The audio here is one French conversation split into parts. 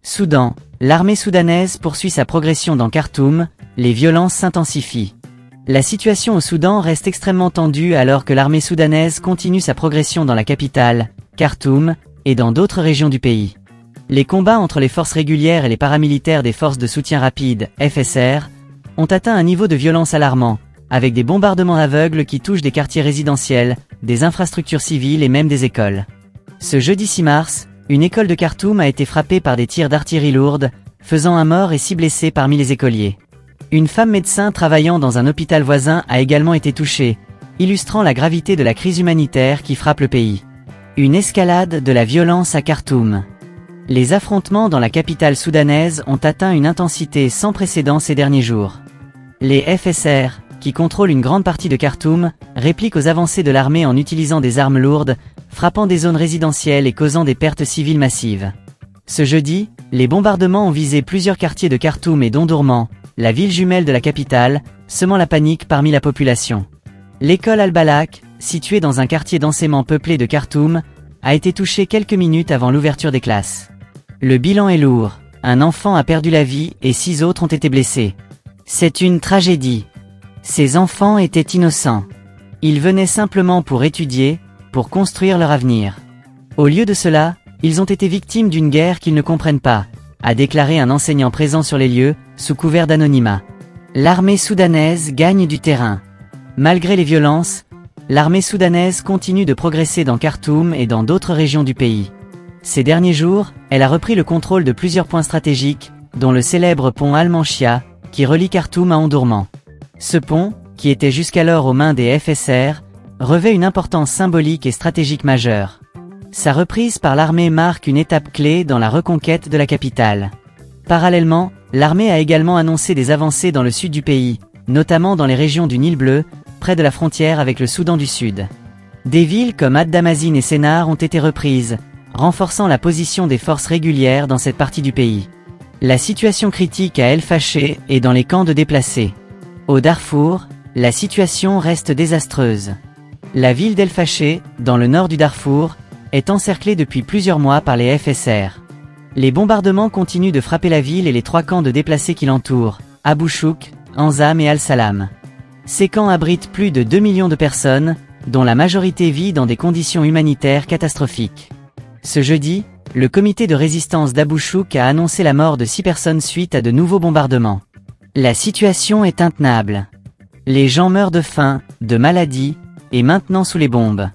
Soudan. L'armée soudanaise poursuit sa progression dans Khartoum, les violences s'intensifient. La situation au Soudan reste extrêmement tendue alors que l'armée soudanaise continue sa progression dans la capitale, Khartoum, et dans d'autres régions du pays. Les combats entre les forces régulières et les paramilitaires des forces de soutien rapide, FSR, ont atteint un niveau de violence alarmant, avec des bombardements aveugles qui touchent des quartiers résidentiels, des infrastructures civiles et même des écoles. Ce jeudi 6 mars, une école de Khartoum a été frappée par des tirs d'artillerie lourde, faisant un mort et 6 blessés parmi les écoliers. Une femme médecin travaillant dans un hôpital voisin a également été touchée, illustrant la gravité de la crise humanitaire qui frappe le pays. Une escalade de la violence à Khartoum. Les affrontements dans la capitale soudanaise ont atteint une intensité sans précédent ces derniers jours. Les FSR, qui contrôlent une grande partie de Khartoum, répliquent aux avancées de l'armée en utilisant des armes lourdes, frappant des zones résidentielles et causant des pertes civiles massives. Ce jeudi, les bombardements ont visé plusieurs quartiers de Khartoum et d'Omdurman, la ville jumelle de la capitale, semant la panique parmi la population. L'école Al-Balak, située dans un quartier densément peuplé de Khartoum, a été touchée quelques minutes avant l'ouverture des classes. Le bilan est lourd, un enfant a perdu la vie et 6 autres ont été blessés. C'est une tragédie. Ces enfants étaient innocents. Ils venaient simplement pour étudier, pour construire leur avenir. Au lieu de cela, ils ont été victimes d'une guerre qu'ils ne comprennent pas, a déclaré un enseignant présent sur les lieux, sous couvert d'anonymat. L'armée soudanaise gagne du terrain. Malgré les violences, l'armée soudanaise continue de progresser dans Khartoum et dans d'autres régions du pays. Ces derniers jours, elle a repris le contrôle de plusieurs points stratégiques, dont le célèbre pont Al-Manchia, qui relie Khartoum à Omdurman. Ce pont, qui était jusqu'alors aux mains des FSR, revêt une importance symbolique et stratégique majeure. Sa reprise par l'armée marque une étape clé dans la reconquête de la capitale. Parallèlement, l'armée a également annoncé des avancées dans le sud du pays, notamment dans les régions du Nil Bleu, près de la frontière avec le Soudan du Sud. Des villes comme Ad-Damazin et Sennar ont été reprises, renforçant la position des forces régulières dans cette partie du pays. La situation critique à El Fasher est dans les camps de déplacés. Au Darfour, la situation reste désastreuse. La ville d'El Fasher, dans le nord du Darfour, est encerclée depuis plusieurs mois par les FSR. Les bombardements continuent de frapper la ville et les 3 camps de déplacés qui l'entourent, Abu Chouk, Anzam et Al-Salam. Ces camps abritent plus de 2 millions de personnes, dont la majorité vit dans des conditions humanitaires catastrophiques. Ce jeudi, le comité de résistance d'Abu Chouk a annoncé la mort de 6 personnes suite à de nouveaux bombardements. La situation est intenable. Les gens meurent de faim, de maladies, et maintenant sous les bombes.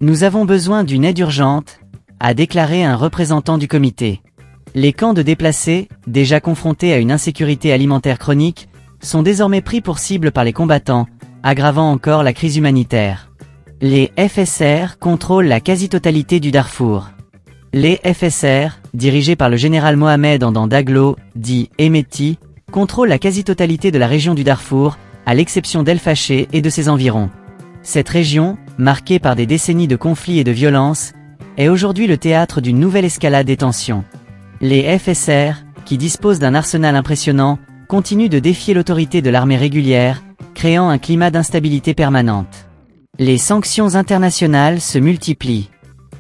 Nous avons besoin d'une aide urgente, a déclaré un représentant du comité. Les camps de déplacés, déjà confrontés à une insécurité alimentaire chronique, sont désormais pris pour cible par les combattants, aggravant encore la crise humanitaire. Les FSR contrôlent la quasi-totalité du Darfour. Les FSR, dirigés par le général Mohamed Hamdan Daglo, dit Hemeti, contrôlent la quasi-totalité de la région du Darfour, à l'exception d'El Fasher et de ses environs. Cette région, marquée par des décennies de conflits et de violences, est aujourd'hui le théâtre d'une nouvelle escalade des tensions. Les FSR, qui disposent d'un arsenal impressionnant, continuent de défier l'autorité de l'armée régulière, créant un climat d'instabilité permanente. Les sanctions internationales se multiplient.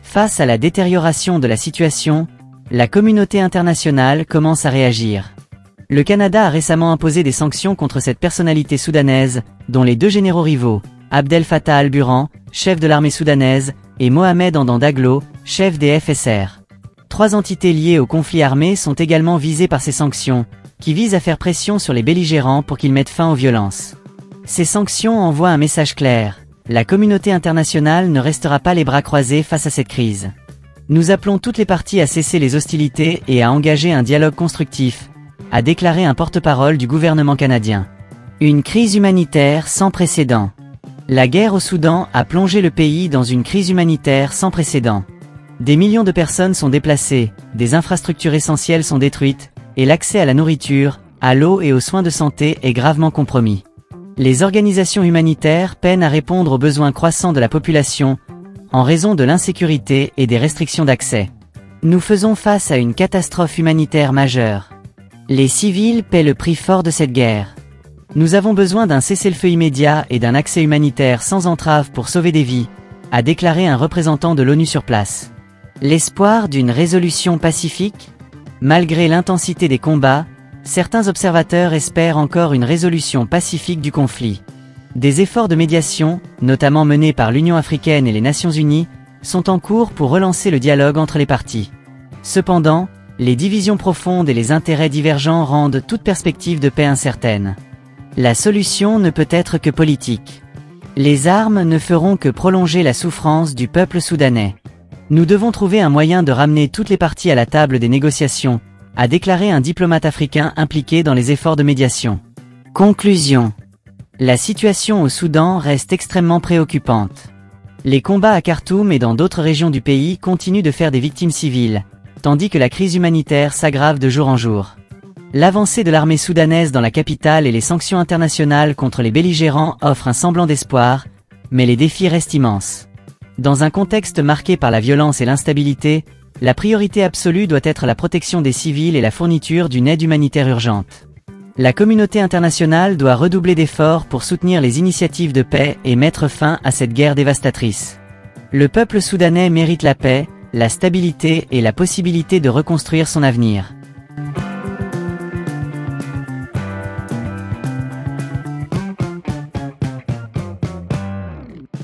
Face à la détérioration de la situation, la communauté internationale commence à réagir. Le Canada a récemment imposé des sanctions contre cette personnalité soudanaise, dont les 2 généraux rivaux, Abdel Fattah al-Burhan, chef de l'armée soudanaise, et Mohamed Hamdan Daglo, chef des FSR. 3 entités liées au conflit armé sont également visées par ces sanctions, qui visent à faire pression sur les belligérants pour qu'ils mettent fin aux violences. Ces sanctions envoient un message clair. La communauté internationale ne restera pas les bras croisés face à cette crise. Nous appelons toutes les parties à cesser les hostilités et à engager un dialogue constructif, a déclaré un porte-parole du gouvernement canadien. Une crise humanitaire sans précédent. La guerre au Soudan a plongé le pays dans une crise humanitaire sans précédent. Des millions de personnes sont déplacées, des infrastructures essentielles sont détruites, et l'accès à la nourriture, à l'eau et aux soins de santé est gravement compromis. Les organisations humanitaires peinent à répondre aux besoins croissants de la population, en raison de l'insécurité et des restrictions d'accès. Nous faisons face à une catastrophe humanitaire majeure. Les civils paient le prix fort de cette guerre. Nous avons besoin d'un cessez-le-feu immédiat et d'un accès humanitaire sans entrave pour sauver des vies, a déclaré un représentant de l'ONU sur place. L'espoir d'une résolution pacifique? Malgré l'intensité des combats, certains observateurs espèrent encore une résolution pacifique du conflit. Des efforts de médiation, notamment menés par l'Union africaine et les Nations unies, sont en cours pour relancer le dialogue entre les parties. Cependant, les divisions profondes et les intérêts divergents rendent toute perspective de paix incertaine. La solution ne peut être que politique. Les armes ne feront que prolonger la souffrance du peuple soudanais. Nous devons trouver un moyen de ramener toutes les parties à la table des négociations, a déclaré un diplomate africain impliqué dans les efforts de médiation. Conclusion. La situation au Soudan reste extrêmement préoccupante. Les combats à Khartoum et dans d'autres régions du pays continuent de faire des victimes civiles, tandis que la crise humanitaire s'aggrave de jour en jour. L'avancée de l'armée soudanaise dans la capitale et les sanctions internationales contre les belligérants offrent un semblant d'espoir, mais les défis restent immenses. Dans un contexte marqué par la violence et l'instabilité, la priorité absolue doit être la protection des civils et la fourniture d'une aide humanitaire urgente. La communauté internationale doit redoubler d'efforts pour soutenir les initiatives de paix et mettre fin à cette guerre dévastatrice. Le peuple soudanais mérite la paix, la stabilité et la possibilité de reconstruire son avenir.